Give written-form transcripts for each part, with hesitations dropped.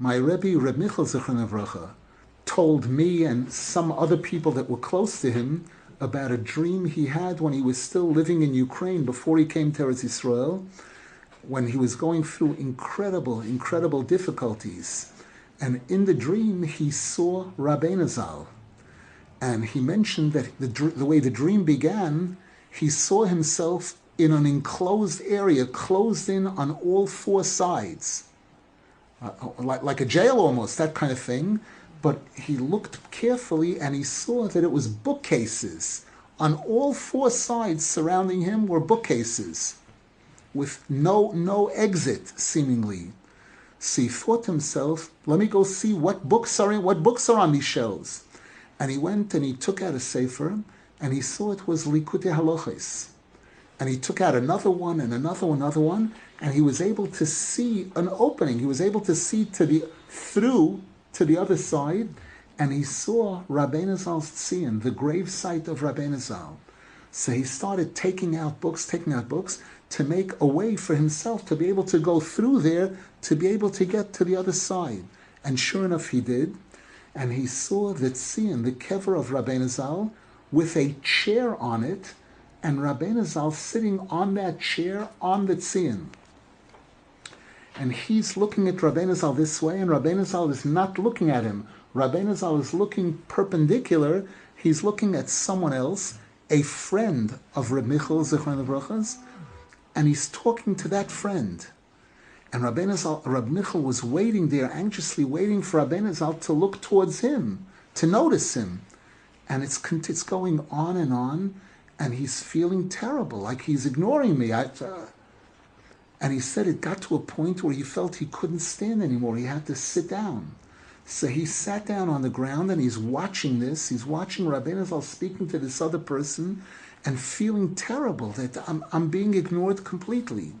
My Rebbe, Rebbe Michel Dorfman, told me and some other people that were close to him about a dream he had when he was still living in Ukraine before he came to Eretz Yisrael, when he was going through incredible difficulties. And in the dream, he saw Rabbeinu Zal. And he mentioned that the way the dream began, he saw himself in an enclosed area, closed in on all four sides. Like a jail almost, that kind of thing. But he looked carefully and he saw that it was bookcases. On all four sides surrounding him were bookcases with no exit, seemingly. So he thought to himself, let me go see what books are on these shelves. And he went and he took out a sefer and he saw it was Likutei Halachos. And he took out another one and another one, and he was able to see an opening. He was able to see through to the other side, and he saw Rabbeinu Zal's Tzion, the grave site of Rabbeinu Zal. So he started taking out books to make a way for himself to be able to go through there, to be able to get to the other side. And sure enough, he did. And he saw the Tzion, the kever of Rabbeinu Zal, with a chair on it, and Rabbeinu Zal sitting on that chair on the Tzion. And he's looking at Rabbeinu Zal this way, and Rabbeinu Zal is not looking at him. Rabbeinu Zal is looking perpendicular. He's looking at someone else, a friend of Rebbe Michel Dorfman, and he's talking to that friend. And Rebbe Michel was waiting there, anxiously waiting for Rabbeinu Zal to look towards him, to notice him. And it's going on, and he's feeling terrible, like he's ignoring me. And he said it got to a point where he felt he couldn't stand anymore. He had to sit down. So he sat down on the ground and he's watching this. He's watching Rabbeinu Zal speaking to this other person and feeling terrible that I'm being ignored completely.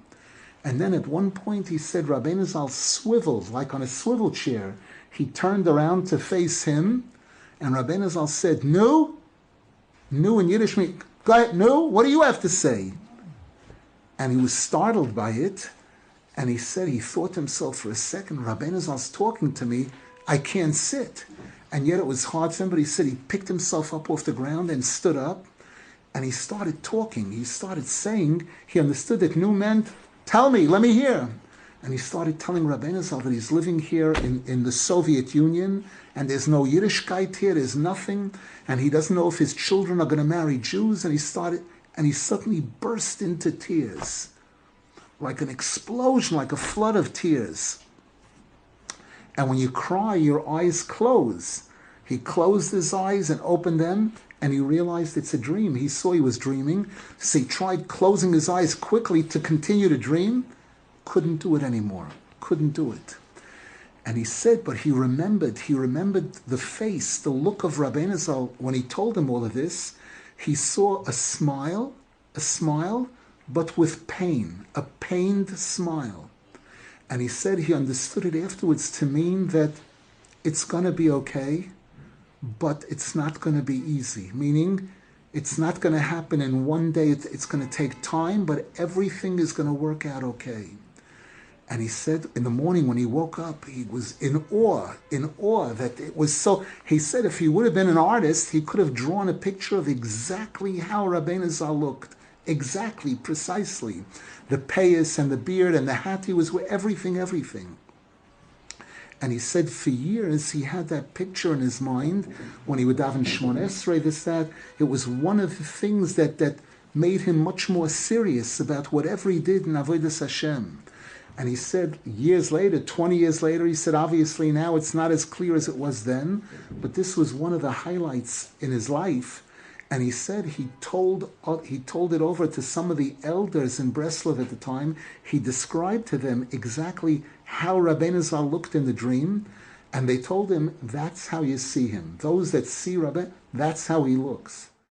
And then at one point he said Rabbeinu Zal swiveled, like on a swivel chair. He turned around to face him, and Rabbeinu Zal said, "Nu in Yiddish means, go ahead, Nu, what do you have to say?" And he was startled by it, and he said, he thought to himself for a second, Rabbeinu Zal's talking to me, I can't sit. And yet it was hard for him, but he said he picked himself up off the ground and stood up, and he started talking. He started saying, he understood that Nu meant, tell me, let me hear. And he started telling Rabbeinu Zal that he's living here in the Soviet Union, and there's no Yiddishkeit here, there's nothing, and he doesn't know if his children are going to marry Jews, and he suddenly burst into tears, like an explosion, like a flood of tears. And when you cry, your eyes close. He closed his eyes and opened them, and he realized it's a dream. He saw he was dreaming, so he tried closing his eyes quickly to continue to dream. Couldn't do it anymore. Couldn't do it. And he said, but he remembered the face, the look of Rabbeinu Zal when he told him all of this. He saw a smile, but with pain, a pained smile. And he said he understood it afterwards to mean that it's going to be okay, but it's not going to be easy. Meaning, it's not going to happen in one day. It's going to take time, but everything is going to work out okay. And he said in the morning when he woke up, he was in awe that it was so. He said if he would have been an artist, he could have drawn a picture of exactly how Rabbeinu Zal looked. Exactly, precisely. The payas and the beard and the hat, he was with everything. And he said for years he had that picture in his mind when he would daven Shmona Esrei, that. It was one of the things that made him much more serious about whatever he did in Avodas Hashem. And he said years later, 20 years later, he said, obviously now it's not as clear as it was then, but this was one of the highlights in his life. And he said he told it over to some of the elders in Breslover at the time. He described to them exactly how Rabbeinu Zal looked in the dream, and they told him, that's how you see him. Those that see Rabbeinu, that's how he looks.